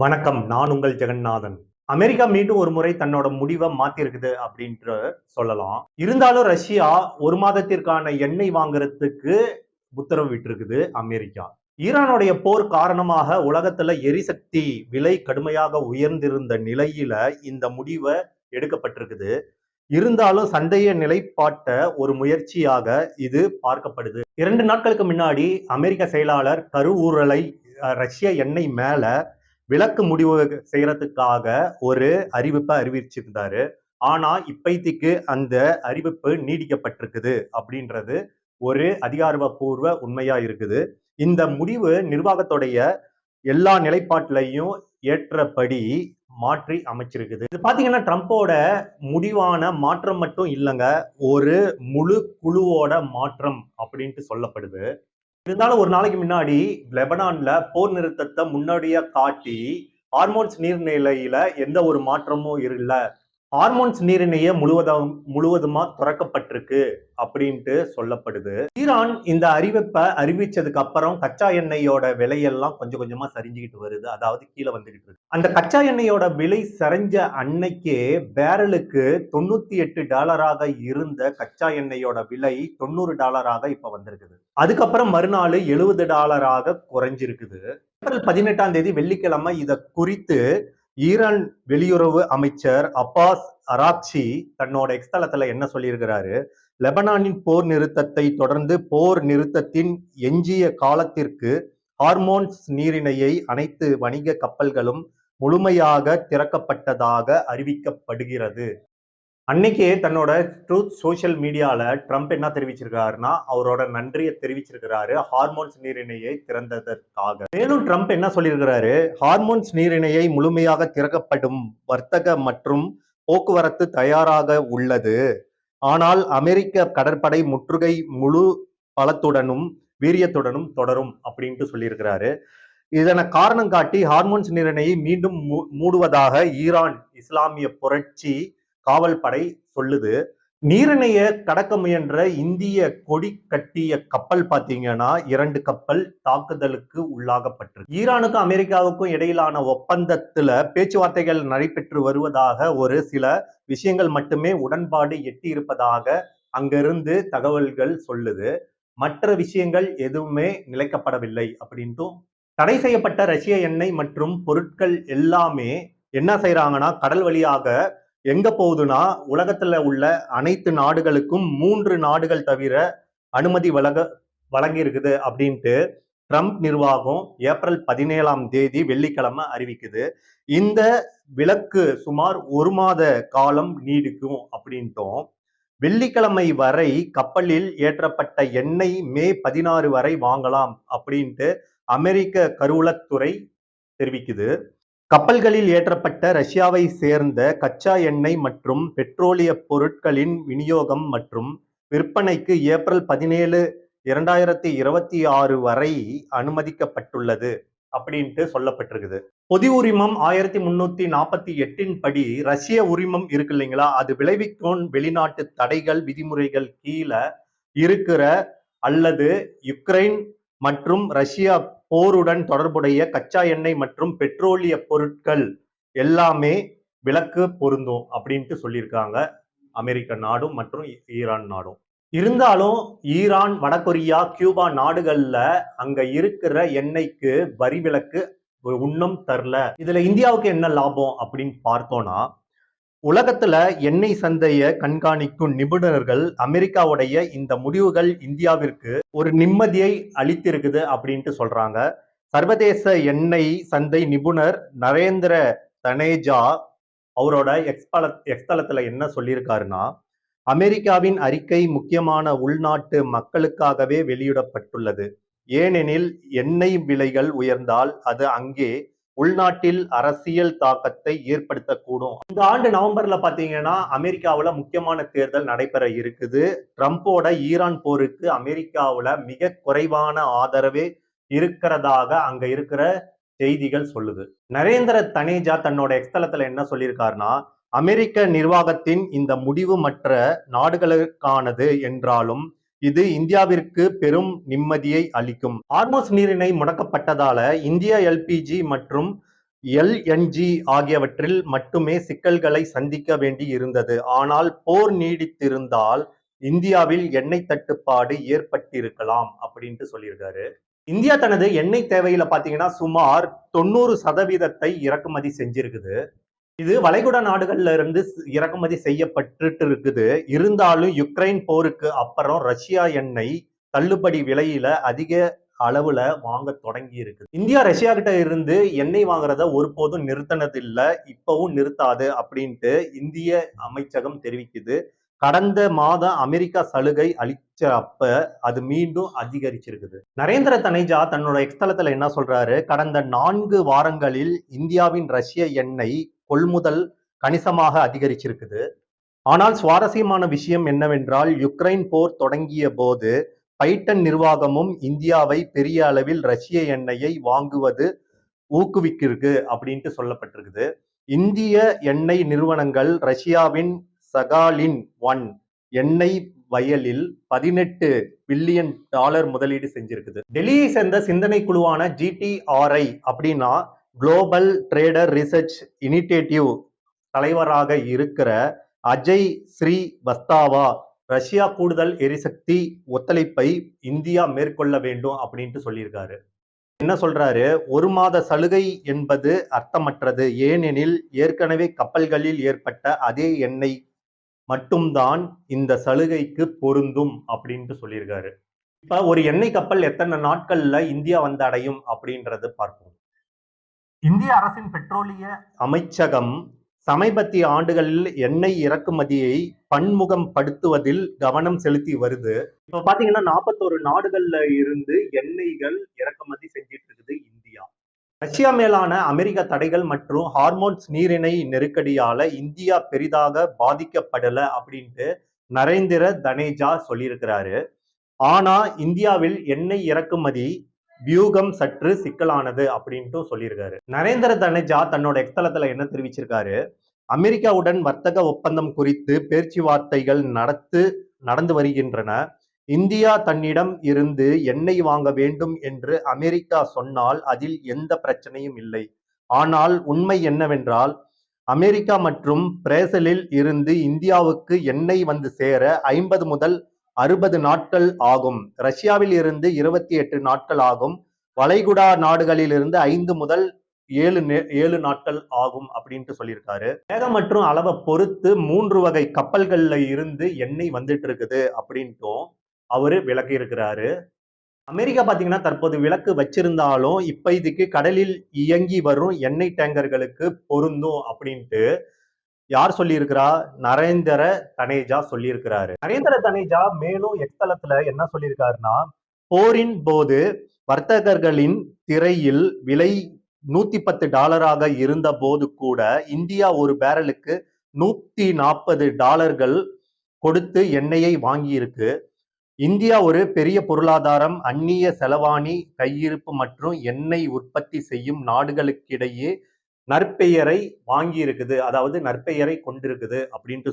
வணக்கம். நான் உங்கள் ஜெகநாதன். அமெரிக்கா மீண்டும் ஒரு முறை தன்னோட முடிவ மாத்தியிருக்குது அப்படின்ட்டு சொல்லலாம். இருந்தாலும் ரஷ்யா 1 மாதத்திற்கான எண்ணெய் வாங்குறதுக்கு உத்தரவு விட்டிருக்குது அமெரிக்கா. ஈரானுடைய போர் காரணமாக உலகத்துல எரிசக்தி விலை கடுமையாக உயர்ந்திருந்த நிலையில இந்த முடிவ எடுக்கப்பட்டிருக்குது. இருந்தாலும் சந்தைய நிலைப்பாட்ட ஒரு முயற்சியாக இது பார்க்கப்படுது. 2 நாட்களுக்கு முன்னாடி அமெரிக்க செயலாளர் கருவூரலை ரஷ்ய எண்ணெய் மேல விலக்கு முடிவு செய்யறதுக்காக ஒரு அறிவிப்பை அறிவிச்சிருந்தாரு. ஆனா இப்பைத்திக்கு அந்த அறிவிப்பு நீடிக்கப்பட்டிருக்குது அப்படின்றது ஒரு அதிகாரப்பூர்வ உண்மையா இருக்குது. இந்த முடிவு நிர்வாகத்துடைய எல்லா நிலைப்பாட்டிலையும் ஏற்றபடி மாற்றி அமைச்சிருக்குது. இது பாத்தீங்கன்னா ட்ரம்போட முடிவான மாற்றம் மட்டும் இல்லைங்க, ஒரு முழு குழுவோட மாற்றம் அப்படின்ட்டு சொல்லப்படுது. இருந்தாலும் ஒரு நாளைக்கு முன்னாடி லெபனான்ல போர் நிறுத்தத்தை முன்னாடியே காட்டி ஹார்மோன்ஸ் நீர்நிலையில எந்த ஒரு மாற்றமும் இல்ல, ஹார்மோன்ஸ் நீரிணைய முழுவதுமா திறக்கப்பட்டிருக்கு அப்படின்ட்டு சொல்லப்படுது. ஈரான் இந்த அறிவிப்பை அறிவிச்சதுக்கு அப்புறம் கச்சா எண்ணெயோட விலையெல்லாம் கொஞ்சம் கொஞ்சமா சரிஞ்சுக்கிட்டு வருது. அதாவது கீழே வந்துகிட்டு இருக்கு. அந்த கச்சா எண்ணெயோட விலை சரிஞ்ச அன்னைக்கே பேரலுக்கு $98 இருந்த கச்சா எண்ணெயோட விலை $90 இப்ப வந்திருக்குது. அதுக்கப்புறம் மறுநாள் $70 குறைஞ்சிருக்குது. ஏப்ரல் 18ஆம் தேதி வெள்ளிக்கிழமை இத குறித்து ஈரான் வெளியுறவு அமைச்சர் அப்பாஸ் அராக்சி தன்னோட எக்ஸ்தலத்துல என்ன சொல்லியிருக்கிறாரு, லெபனானின் போர் நிறுத்தத்தை தொடர்ந்து போர் நிறுத்தத்தின் எஞ்சிய காலத்திற்கு ஹார்மோன்ஸ் நீரிணையை அனைத்து வணிக கப்பல்களும் முழுமையாக திறக்கப்பட்டதாக அறிவிக்கப்படுகிறது. அன்னைக்கே தன்னோட ட்ரூத் சோசியல் மீடியால ட்ரம்ப் என்ன தெரிவிச்சிருக்காருன்னா, அவரோட நன்றியை தெரிவிச்சிருக்கிறாரு ஹார்மோன்ஸ் நீரிணையை திறந்ததற்காக. மேலும் ட்ரம்ப் என்ன சொல்லியிருக்கிறாரு, ஹார்மோன்ஸ் நீரிணையை முழுமையாக திறக்கப்படும் வர்த்தக மற்றும் போக்குவரத்து தயாராக உள்ளது. ஆனால் அமெரிக்க கடற்படை முற்றுகை முழு பலத்துடனும் வீரியத்துடனும் தொடரும் அப்படின்ட்டு சொல்லியிருக்கிறாரு. இதனை காரணம் காட்டி ஹார்மோன்ஸ் நீரிணையை மீண்டும் மூடுவதாக ஈரான் இஸ்லாமிய புரட்சி காவல் படை சொல்லுது. நீரிணைய கடக்க முயன்ற இந்திய கொடி கட்டிய கப்பல் பாத்தீங்கன்னா 2 கப்பல் தாக்குதலுக்கு உள்ளாகப்பட்டிருக்கு. ஈரானுக்கும் அமெரிக்காவுக்கும் இடையிலான ஒப்பந்தத்துல பேச்சுவார்த்தைகள் நடைபெற்று வருவதாக ஒரு சில விஷயங்கள் மட்டுமே உடன்பாடு எட்டி இருப்பதாக அங்கிருந்து தகவல்கள் சொல்லுது. மற்ற விஷயங்கள் எதுவுமே நிலைக்கப்படவில்லை அப்படின்ட்டும். தடை செய்யப்பட்ட ரஷ்ய எண்ணெய் மற்றும் பொருட்கள் எல்லாமே என்ன செய்யறாங்கன்னா கடல் வழியாக எங்க போகுதுன்னா உலகத்துல உள்ள அனைத்து நாடுகளுக்கும் 3 நாடுகள் தவிர அனுமதி வழங்கி இருக்குது அப்படின்ட்டு ட்ரம்ப் நிர்வாகம் ஏப்ரல் 17ஆம் தேதி வெள்ளிக்கிழமை அறிவிக்குது. இந்த விலக்கு சுமார் 1 மாத காலம் நீடிக்கும் அப்படின்ட்டும். வெள்ளிக்கிழமை வரை கப்பலில் ஏற்றப்பட்ட எண்ணெய் மே 16 வரை வாங்கலாம் அப்படின்ட்டு அமெரிக்க கருவூலத்துறை தெரிவிக்குது. கப்பல்களில் ஏற்றப்பட்ட ரஷ்யாவை சேர்ந்த கச்சா எண்ணெய் மற்றும் பெட்ரோலிய பொருட்களின் விநியோகம் மற்றும் விற்பனைக்கு ஏப்ரல் 17, 2026 வரை அனுமதிக்கப்பட்டுள்ளது அப்படின்ட்டு சொல்லப்பட்டிருக்குது. பொது உரிமம் 1348 படி ரஷ்ய உரிமம் இருக்கு இல்லைங்களா, அது விளைவிக்கும் வெளிநாட்டு தடைகள் விதிமுறைகள் கீழே இருக்கிற அல்லது யுக்ரைன் மற்றும் ரஷ்யா போருடன் தொடர்புடைய கச்சா எண்ணெய் மற்றும் பெட்ரோலிய பொருட்கள் எல்லாமே விலக்கு பொருந்தும் அப்படின்ட்டு சொல்லியிருக்காங்க அமெரிக்க நாடும் மற்றும் ஈரான் நாடும். இருந்தாலும் ஈரான், வடகொரியா, கியூபா நாடுகள்ல அங்க இருக்கிற எண்ணெய்க்கு வரி விலக்கு இன்னும் தரல. இதுல இந்தியாவுக்கு என்ன லாபம் அப்படின்னு பார்த்தோம்னா, உலகத்துல எண்ணெய் சந்தையை கண்காணிக்கும் நிபுணர்கள் அமெரிக்காவுடைய இந்த முடிவுகள் இந்தியாவிற்கு ஒரு நிம்மதியை அளித்திருக்குது அப்படின்ட்டு சொல்றாங்க. சர்வதேச எண்ணெய் சந்தை நிபுணர் நரேந்திர தனேஜா அவரோட எக்ஸ்தலத்துல என்ன சொல்லியிருக்காருன்னா, அமெரிக்காவின் அறிக்கை முக்கியமான உள்நாட்டு மக்களுக்காகவே வெளியிடப்பட்டுள்ளது. ஏனெனில் எண்ணெய் விலைகள் உயர்ந்தால் அது அங்கே உள்நாட்டில் அரசியல் தாக்கத்தை ஏற்படுத்தக்கூடும். இந்த ஆண்டு நவம்பர்ல பாத்தீங்கன்னா அமெரிக்காவுல முக்கியமான தேர்தல் நடைபெற இருக்குது. ட்ரம்போட ஈரான் போருக்கு அமெரிக்காவுல மிக குறைவான ஆதரவே இருக்கிறதாக அங்க இருக்கிற செய்திகள் சொல்லுது. நரேந்திர தனேஜா தன்னோட எக்ஸ்தலத்துல என்ன சொல்லியிருக்காருன்னா, அமெரிக்க நிர்வாகத்தின் இந்த முடிவு மற்ற நாடுகளுக்கானது என்றாலும் இது இந்தியாவிற்கு பெரும் நிம்மதியை அளிக்கும். ஹார்மோஸ் நீரிணை முடக்கப்பட்டதால இந்திய எல்பிஜி மற்றும் எல்என்ஜி ஆகியவற்றில் மட்டுமே சிக்கல்களை சந்திக்க வேண்டி இருந்தது. ஆனால் போர் நீடித்திருந்தால் இந்தியாவில் எண்ணெய் தட்டுப்பாடு ஏற்பட்டிருக்கலாம் அப்படின்ட்டு சொல்லியிருக்காரு. இந்தியா தனது எண்ணெய் தேவையில பாத்தீங்கன்னா சுமார் 90% இறக்குமதி செஞ்சிருக்குது. இது வளைகுடா நாடுகள்ல இருந்து இறக்குமதி செய்யப்பட்டுட்டு இருக்குது. இருந்தாலும் யுக்ரைன் போருக்கு அப்புறம் ரஷ்யா எண்ணெய் தள்ளுபடி விலையில அதிக அளவுல வாங்க தொடங்கி இருக்கு. இந்தியா ரஷ்யா கிட்ட இருந்து எண்ணெய் வாங்குறத ஒருபோதும் நிறுத்தினது இல்ல, இப்பவும் நிறுத்தாது அப்படின்ட்டு இந்திய அமைச்சகம் தெரிவிக்குது. கடந்த மாதம் அமெரிக்கா சலுகை அளிச்ச அப்ப அது மீண்டும் அதிகரிச்சிருக்குது. நரேந்திர தனேஜா தன்னோட எக்ஸ்தலத்துல என்ன சொல்றாரு, கடந்த 4 வாரங்களில் இந்தியாவின் ரஷ்ய எண்ணெய் கொள்முதல் கணிசமாக அதிகரிச்சிருக்குது. ஆனால் சுவாரஸ்யமான விஷயம் என்னவென்றால் யுக்ரைன் போர் தொடங்கிய போது பைடன் நிர்வாகமும் இந்தியாவை பெரிய அளவில் ரஷ்ய எண்ணெயை வாங்குவது ஊக்குவிக்கிருக்கு அப்படின்ட்டு சொல்லப்பட்டிருக்குது. இந்திய எண்ணெய் நிறுவனங்கள் ரஷ்யாவின் சகாலின் 1 எண்ணெய் வயலில் $18 பில்லியன் முதலீடு செஞ்சிருக்குது. டெல்லியை சேர்ந்த சிந்தனை குழுவான GTRI அப்படின்னா குளோபல் ட்ரேடர் ரிசர்ச் இனிஷியேட்டிவ் தலைவராக இருக்கிற அஜய் ஸ்ரீவஸ்தவா ரஷ்யா கூடுதல் எரிசக்தி ஒத்துழைப்பை இந்தியா மேற்கொள்ள வேண்டும் அப்படின்ட்டு சொல்லியிருக்காரு. என்ன சொல்றாரு, 1 மாத சலுகை என்பது அர்த்தமற்றது. ஏனெனில் ஏற்கனவே கப்பல்களில் ஏற்பட்ட அதே எண்ணெய் மட்டும்தான் இந்த சலுகைக்கு பொருந்தும் அப்படின்ட்டு சொல்லியிருக்காரு. இப்ப ஒரு எண்ணெய் கப்பல் எத்தனை நாட்கள்ல இந்தியா வந்து அடையும் அப்படின்றது பார்ப்போம். இந்திய அரசின் பெட்ரோலிய அமைச்சகம் சமீபத்திய ஆண்டுகளில் எண்ணெய் இறக்குமதியை பன்முகம் படுத்துவதில் கவனம் செலுத்தி வருது. இப்ப பாத்தீங்கன்னா 41 நாடுகள்ல இருந்து எண்ணெய்கள் இறக்குமதி செஞ்சிட்டு இருக்குது இந்தியா. ரஷ்யா மேலான அமெரிக்க தடைகள் மற்றும் ஹார்மோன்ஸ் நீரிணை நெருக்கடியால இந்தியா பெரிதாக பாதிக்கப்படல அப்படின்ட்டு நரேந்திர தனேஜா சொல்லியிருக்கிறாரு. ஆனா இந்தியாவில் எண்ணெய் இறக்குமதி வியூகம் சற்று சிக்கலானது அப்படின்ட்டு சொல்லியிருக்காரு. நரேந்திர தனேஜா தன்னோட எக்ஸ்தலத்துல என்ன தெரிவிச்சிருக்காரு, அமெரிக்காவுடன் வர்த்தக ஒப்பந்தம் குறித்து பேச்சுவார்த்தைகள் நடந்து வருகின்றன. இந்தியா தன்னிடம் இருந்து எண்ணெய் வாங்க வேண்டும் என்று அமெரிக்கா சொன்னால் அதில் எந்த பிரச்சனையும் இல்லை. ஆனால் உண்மை என்னவென்றால் அமெரிக்கா மற்றும் பிரேசிலில் இருந்து இந்தியாவுக்கு எண்ணெய் வந்து சேர 50 முதல் 60 நாட்கள் ஆகும். ரஷ்யாவில் இருந்து 28 நாட்கள் ஆகும். வளைகுடா நாடுகளில் இருந்து 5 முதல் 7 நாட்கள் ஆகும் அப்படின்ட்டு சொல்லியிருக்காரு. வேகம் மற்றும் அளவை பொறுத்து 3 வகை கப்பல்கள்ல இருந்து எண்ணெய் வந்துட்டு இருக்குது அப்படின்ட்டும் அவரு விளக்கி இருக்கிறாரு. அமெரிக்கா பாத்தீங்கன்னா தற்போது விலக்கு வச்சிருந்தாலும் இப்ப இதுக்கு கடலில் இயங்கி வரும் எண்ணெய் டேங்கர்களுக்கு பொருந்தும் அப்படின்ட்டு யார் சொல்லியிருக்கிறா, நரேந்திர தனேஜா சொல்லியிருக்கிறாரு. நரேந்திர தனேஜா மேலும் எக்ஸ்தலத்துல என்ன சொல்லியிருக்காருன்னா, போரின் போது வர்த்தகர்களின் திரையில் விலை $110 இருந்த போது கூட இந்தியா ஒரு பேரலுக்கு $140 கொடுத்து எண்ணெயை வாங்கியிருக்கு. இந்தியா ஒரு பெரிய பொருளாதாரம், அந்நிய செலவாணி கையிருப்பு மற்றும் எண்ணெய் உற்பத்தி செய்யும் நாடுகளுக்கிடையே நற்பெயரை வாங்கி இருக்குது, அதாவது நற்பெயரை கொண்டிருக்குது அப்படின்ட்டு